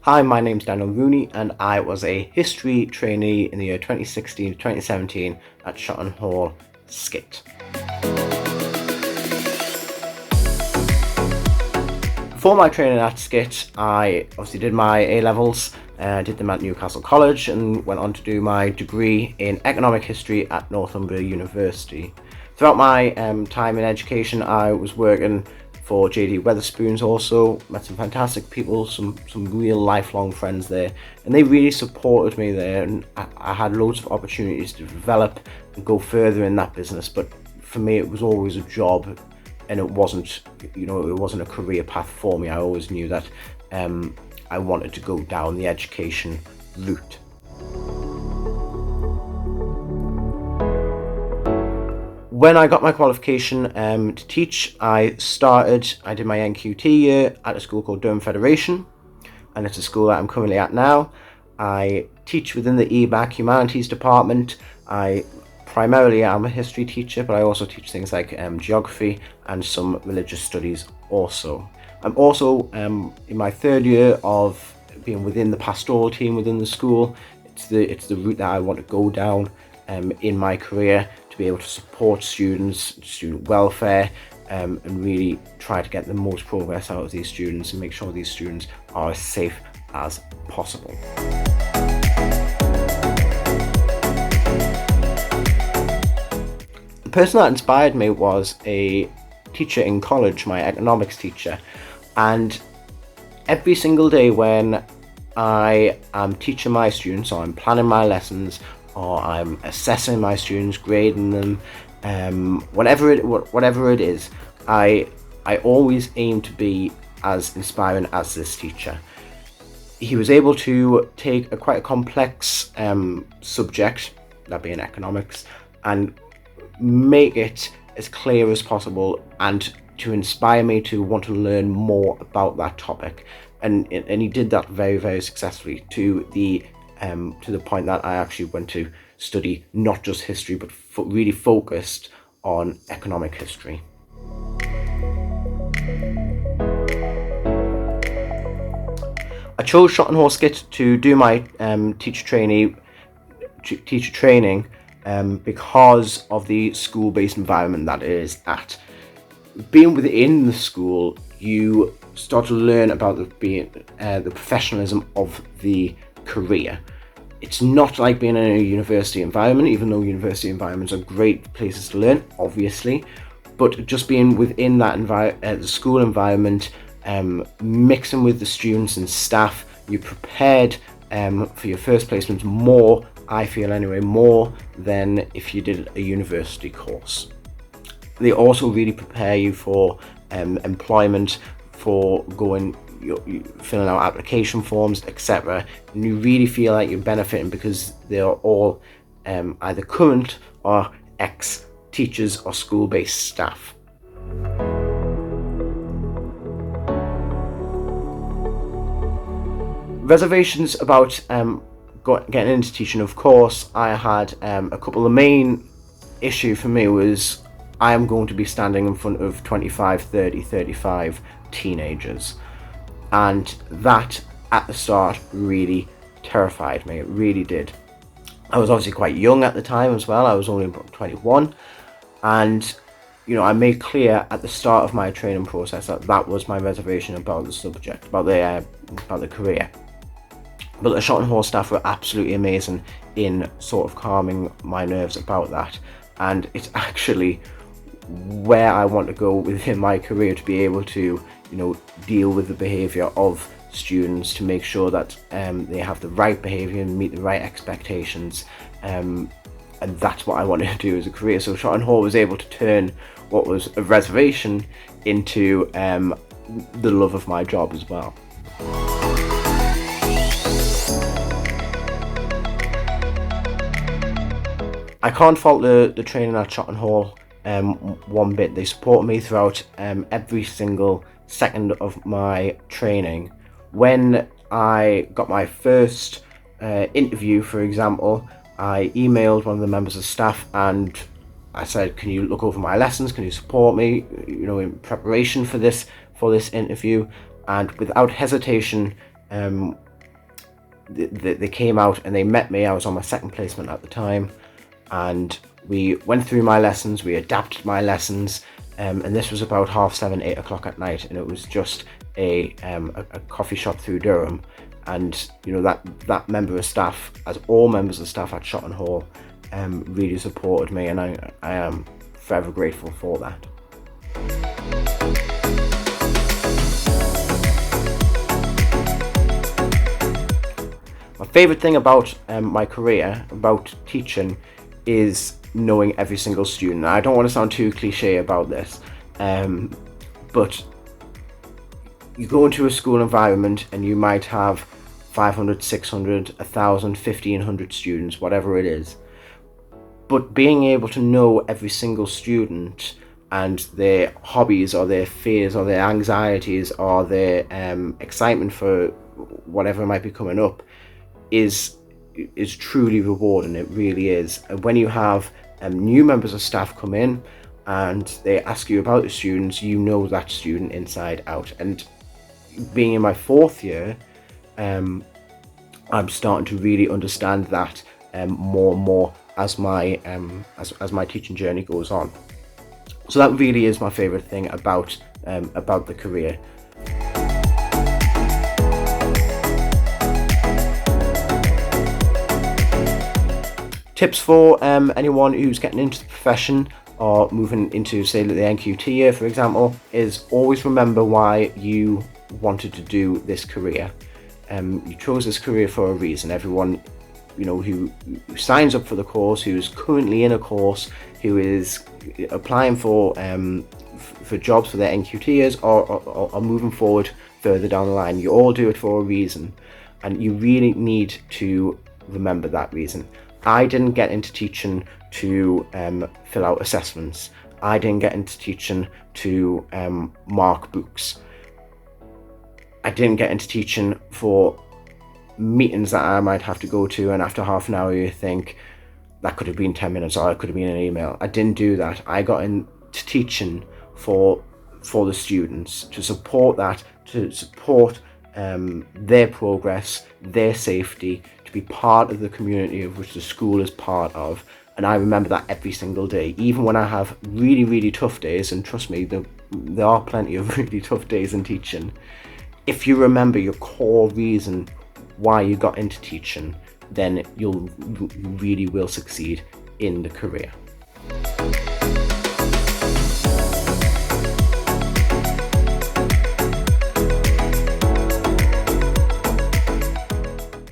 Hi, my name's Daniel Rooney and I was a history trainee in the year 2016 to 2017 at Shotton Hall SCITT. Before my training at SCITT, I obviously did my A-levels, did them at Newcastle College and went on to do my degree in economic history at Northumbria University. Throughout my time in education, I was working for JD Wetherspoons also, met some fantastic people, some real lifelong friends there, and they really supported me there, and I had loads of opportunities to develop and go further in that business. But for me it was always a job, and it wasn't a career path for me. I always knew that I wanted to go down the education route. When I got my qualification to teach, I did my NQT year at a school called Reservation, and it's a school that I'm currently at now. I teach within the EBAC Humanities department. I primarily am a history teacher, but I also teach things like geography and some religious studies also. I'm also in my third year of being within the pastoral team within the school. It's the route that I want to go down in my career, to be able to support students, student welfare, and really try to get the most progress out of these students and make sure these students are as safe as possible. The person that inspired me was a teacher in college, my economics teacher, and every single day when I am teaching my students, or I'm planning my lessons, or I'm assessing my students, grading them, whatever it is, I always aim to be as inspiring as this teacher. He was able to take quite a complex subject, that being economics, and make it as clear as possible, and to inspire me to want to learn more about that topic. And he did that very, very successfully, to the point that I actually went to study not just history, but really focused on economic history. I chose Shotton Hall SCITT to do my teacher training because of the school-based environment that it is at. Being within the school, you start to learn about the professionalism of the career. It's not like being in a university environment, even though university environments are great places to learn, obviously, but just being within that the school environment, mixing with the students and staff, you're prepared for your first placement more, I feel anyway, more than if you did a university course. They also really prepare you for employment, for filling out application forms, etc. And you really feel like you're benefiting because they are all either current or ex-teachers or school-based staff. Reservations about getting into teaching, of course, I had a couple. The main issue for me was I am going to be standing in front of 25, 30, 35 teenagers. And that, at the start, really terrified me. It really did. I was obviously quite young at the time as well. I was only about 21. And, I made clear at the start of my training process that was my reservation about the subject, about the career. But the Shotton Hall staff were absolutely amazing in sort of calming my nerves about that. And it's actually where I want to go within my career, to be able to deal with the behaviour of students, to make sure that they have the right behaviour and meet the right expectations, and that's what I wanted to do as a career. So Shotton Hall was able to turn what was a reservation into the love of my job as well. I can't fault the training at Shotton Hall one bit. They support me throughout every single second of my training. When I got my first interview, for example, I emailed one of the members of staff and I said, can you look over my lessons? Can you support me, in preparation for this interview? And without hesitation, they came out and they met me. I was on my second placement at the time, and we went through my lessons, we adapted my lessons, and this was about 7:30, 8 o'clock at night, and it was just a coffee shop through Durham. And that member of staff, as all members of staff at Shotton Hall, really supported me, and I am forever grateful for that. My favourite thing about my career, about teaching, is knowing every single student. I don't want to sound too cliche about this, but you go into a school environment and you might have 500, 600, 1,000, 1,500 students, whatever it is. But being able to know every single student and their hobbies or their fears or their anxieties or their excitement for whatever might be coming up is truly rewarding. It really is. And when you have new members of staff come in and they ask you about the students, you know that student inside out. And being in my fourth year, I'm starting to really understand that more and more as my teaching journey goes on. So that really is my favourite thing about the career. Tips for anyone who's getting into the profession or moving into, say, the NQT year, for example, is always remember why you wanted to do this career. You chose this career for a reason. Everyone, who signs up for the course, who's currently in a course, who is applying for jobs for their NQT years or moving forward further down the line, you all do it for a reason, and you really need to remember that reason. I didn't get into teaching to fill out assessments. I didn't get into teaching to mark books. I didn't get into teaching for meetings that I might have to go to, and after half an hour you think that could have been 10 minutes or it could have been an email. I didn't do that. I got into teaching for the students, to support that, to support their progress, their safety, to be part of the community of which the school is part of. And I remember that every single day, even when I have really, really tough days, and trust me, there are plenty of really tough days in teaching. If you remember your core reason why you got into teaching, then you really will succeed in the career.